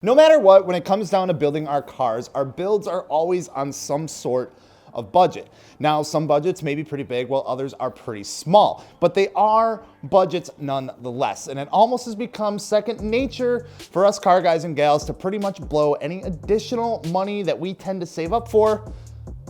No matter what, when it comes down to building our cars, our builds are always on some sort of budget. Now, some budgets may be pretty big while others are pretty small, but they are budgets nonetheless. And it almost has become second nature for us car guys and gals to pretty much blow any additional money that we tend to save up for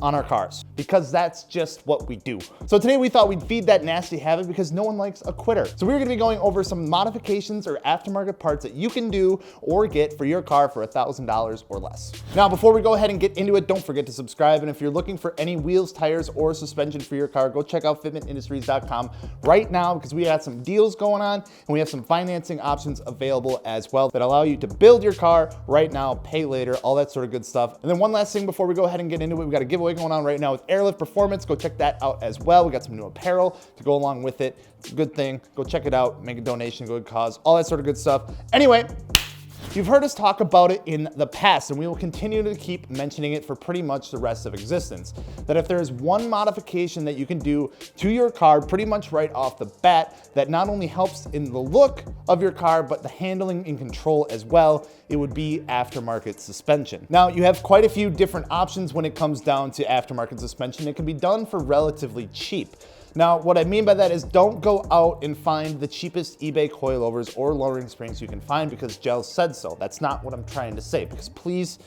on our cars, because that's just what we do. So today we thought we'd feed that nasty habit because no one likes a quitter. So we're gonna be going over some modifications or aftermarket parts that you can do or get for your car for $1,000 or less. Now, before we go ahead and get into it, don't forget to subscribe. And if you're looking for any wheels, tires, or suspension for your car, go check out fitmentindustries.com right now because we got some deals going on and we have some financing options available as well that allow you to build your car right now, pay later, all that sort of good stuff. And then one last thing before we go ahead and get into it, we got a giveaway going on right now with Airlift Performance. Go check that out as well. We got some new apparel to go along with it. It's a good thing. Go check it out, make a donation, good cause, all that sort of good stuff. Anyway, you've heard us talk about it in the past, and we will continue to keep mentioning it for pretty much the rest of existence. That if there is one modification that you can do to your car pretty much right off the bat that not only helps in the look of your car, but the handling and control as well, it would be aftermarket suspension. Now, you have quite a few different options when it comes down to aftermarket suspension. It can be done for relatively cheap. Now, what I mean by that is don't go out and find the cheapest eBay coilovers or lowering springs you can find because Gel said so. That's not what I'm trying to say, because please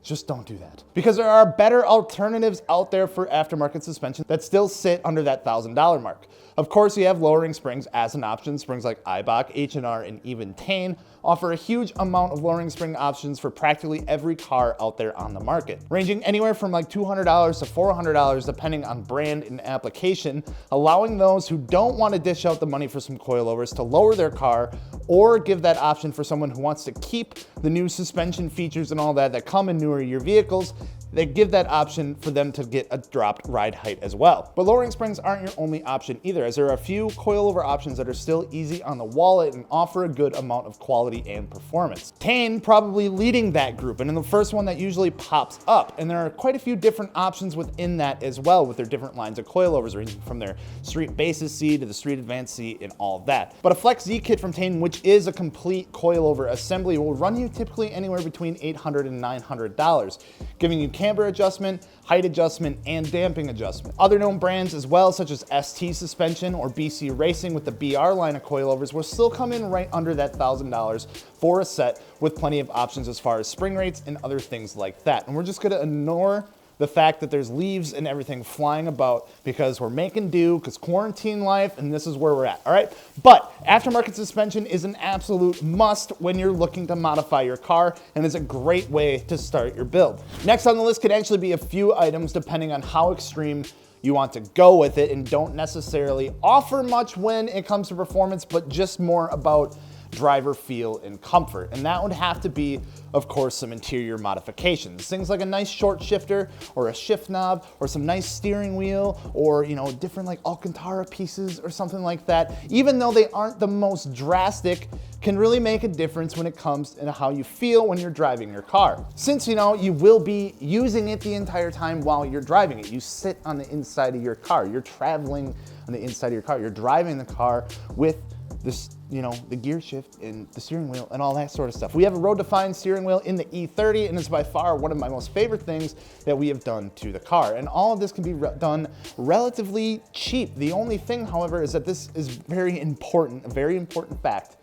just don't do that. Because there are better alternatives out there for aftermarket suspension that still sit under that $1,000 mark. Of course, you have lowering springs as an option. Springs like Eibach, H&R, and even Tane offer a huge amount of lowering spring options for practically every car out there on the market, ranging anywhere from like $200 to $400 depending on brand and application, allowing those who don't want to dish out the money for some coilovers to lower their car or give that option for someone who wants to keep the new suspension features and all that come in newer year vehicles. They give that option for them to get a dropped ride height as well. But lowering springs aren't your only option either, as there are a few coilover options that are still easy on the wallet and offer a good amount of quality and performance. Tane probably leading that group and in the first one that usually pops up. And there are quite a few different options within that as well with their different lines of coilovers, ranging from their Street Basis C to the Street Advanced C and all of that. But a Flex Z kit from Tane, which is a complete coilover assembly, will run you typically anywhere between $800 and $900, giving you camber adjustment, height adjustment, and damping adjustment. Other known brands as well, such as ST Suspension or BC Racing with the BR line of coilovers, will still come in right under that $1,000 for a set with plenty of options as far as spring rates and other things like that. And we're just gonna ignore the fact that there's leaves and everything flying about because we're making do, because quarantine life, and this is where we're at, all right? But aftermarket suspension is an absolute must when you're looking to modify your car, and is a great way to start your build. Next on the list could actually be a few items depending on how extreme you want to go with it and don't necessarily offer much when it comes to performance, but just more about driver feel and comfort. And that would have to be, of course, some interior modifications. Things like a nice short shifter or a shift knob or some nice steering wheel or, you know, different like Alcantara pieces or something like that. Even though they aren't the most drastic, can really make a difference when it comes to how you feel when you're driving your car. Since, you know, you will be using it the entire time while you're driving it. You sit on the inside of your car. You're traveling on the inside of your car. You're driving the car with this, you know, the gear shift and the steering wheel and all that sort of stuff. We have a road-defined steering wheel in the E30, and it's by far one of my most favorite things that we have done to the car. And all of this can be done relatively cheap. The only thing, however, is that this is very important, a very important fact.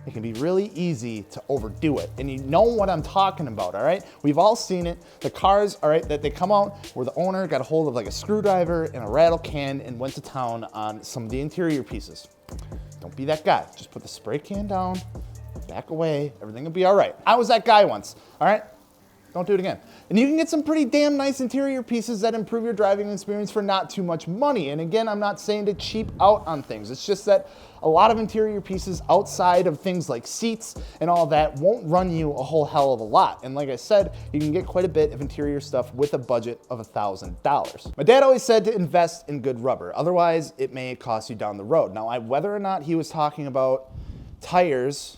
It can be really easy to overdo it. And you know what I'm talking about, all right? We've all seen it. The cars, all right, that they come out where the owner got a hold of like a screwdriver and a rattle can and went to town on some of the interior pieces. Don't be that guy. Just put the spray can down, back away, everything will be all right. I was that guy once, all right? Don't do it again. And you can get some pretty damn nice interior pieces that improve your driving experience for not too much money. And again, I'm not saying to cheap out on things. It's just that a lot of interior pieces outside of things like seats and all that won't run you a whole hell of a lot. And like I said, you can get quite a bit of interior stuff with a budget of $1,000. My dad always said to invest in good rubber. Otherwise, it may cost you down the road. Now, whether or not he was talking about tires,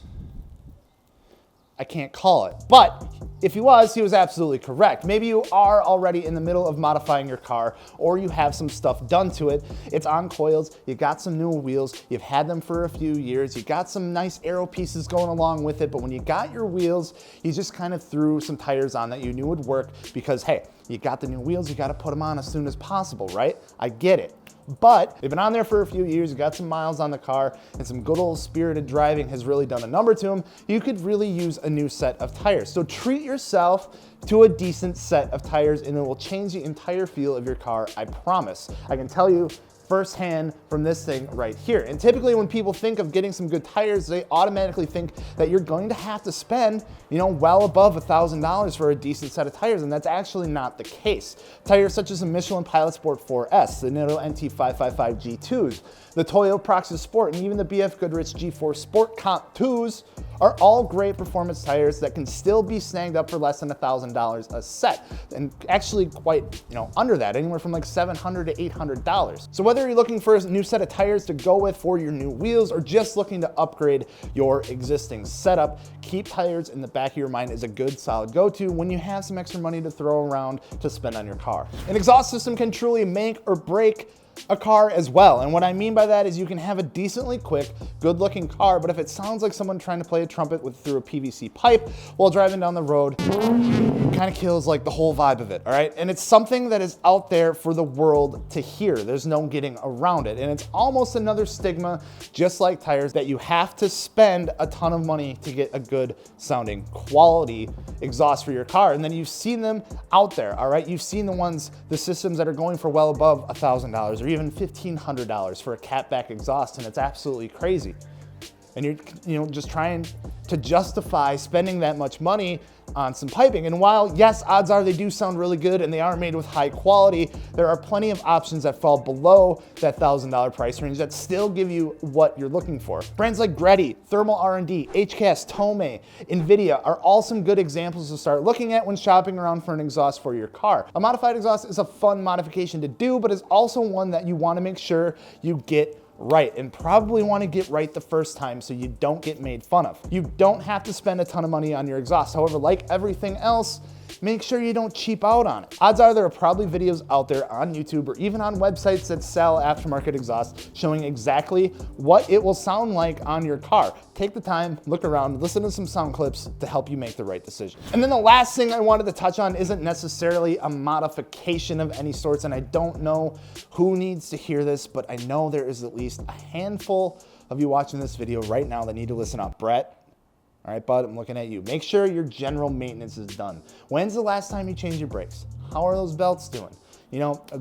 I can't call it. But If he was absolutely correct. Maybe you are already in the middle of modifying your car, or you have some stuff done to it. It's on coils, you got some new wheels, you've had them for a few years, you got some nice aero pieces going along with it, but when you got your wheels, you just kind of threw some tires on that you knew would work because, hey, you got the new wheels, you got to put them on as soon as possible, right? I get it. But they've been on there for a few years, you got some miles on the car, and some good old spirited driving has really done a number to them. You could really use a new set of tires. So treat yourself to a decent set of tires and it will change the entire feel of your car, I promise. I can tell you firsthand from this thing right here. And typically when people think of getting some good tires, they automatically think that you're going to have to spend, well above $1,000 for a decent set of tires, and that's actually not the case. Tires such as the Michelin Pilot Sport 4S, the Nitto NT555 G2s, the Toyo Proxys Sport, and even the BF Goodrich G4 Sport Comp 2s are all great performance tires that can still be snagged up for less than $1,000 a set, and actually quite, under that, anywhere from like $700 to $800. So whether you're looking for a new set of tires to go with for your new wheels or just looking to upgrade your existing setup, keep tires in the back of your mind is a good solid go-to when you have some extra money to throw around to spend on your car. An exhaust system can truly make or break a car as well. And what I mean by that is you can have a decently quick, good looking car, but if it sounds like someone trying to play a trumpet through a PVC pipe while driving down the road, it kind of kills like the whole vibe of it, all right? And it's something that is out there for the world to hear. There's no getting around it. And it's almost another stigma, just like tires, that you have to spend a ton of money to get a good sounding quality exhaust for your car. And then you've seen them out there, all right? You've seen the systems that are going for well above $1,000 or even $1,500 for a catback exhaust, and it's absolutely crazy. And you're just trying to justify spending that much money on some piping. And while yes, odds are they do sound really good and they are made with high quality, there are plenty of options that fall below that $1,000 price range that still give you what you're looking for. Brands like Greddy, Thermal R&D, HCAS, Tomei, NVIDIA are all some good examples to start looking at when shopping around for an exhaust for your car. A modified exhaust is a fun modification to do, but is also one that you want to make sure you get right, and probably want to get right the first time so you don't get made fun of. You don't have to spend a ton of money on your exhaust. However, like everything else, make sure you don't cheap out on it. Odds are there are probably videos out there on YouTube or even on websites that sell aftermarket exhaust showing exactly what it will sound like on your car. Take the time, look around, listen to some sound clips to help you make the right decision. And then the last thing I wanted to touch on isn't necessarily a modification of any sorts, and I don't know who needs to hear this, but I know there is at least a handful of you watching this video right now that need to listen up. Brett, all right, bud, I'm looking at you. Make sure your general maintenance is done. When's the last time you changed your brakes? How are those belts doing?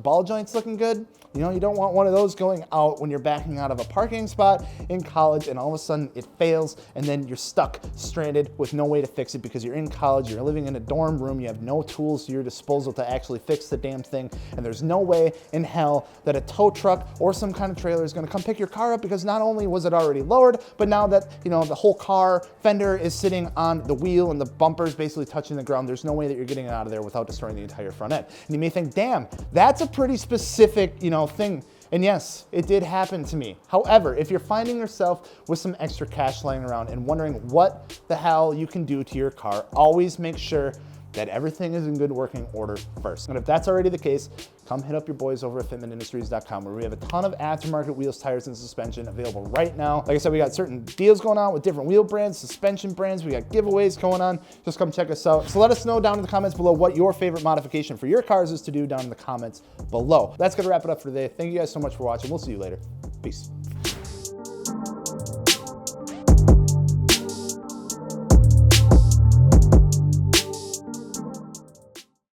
Ball joints looking good? You don't want one of those going out when you're backing out of a parking spot in college and all of a sudden it fails and then you're stuck, stranded with no way to fix it because you're in college, you're living in a dorm room, you have no tools to your disposal to actually fix the damn thing, and there's no way in hell that a tow truck or some kind of trailer is gonna come pick your car up because not only was it already lowered, but now that the whole car fender is sitting on the wheel and the bumper is basically touching the ground, there's no way that you're getting it out of there without destroying the entire front end. And you may think, damn, that's a pretty specific, thing. And yes, it did happen to me. However, if you're finding yourself with some extra cash laying around and wondering what the hell you can do to your car, always make sure that everything is in good working order first. And if that's already the case, come hit up your boys over at fitmentindustries.com, where we have a ton of aftermarket wheels, tires, and suspension available right now. Like I said, we got certain deals going on with different wheel brands, suspension brands. We got giveaways going on. Just come check us out. So let us know down in the comments below what your favorite modification for your cars is to do down in the comments below. That's gonna wrap it up for today. Thank you guys so much for watching. We'll see you later. Peace.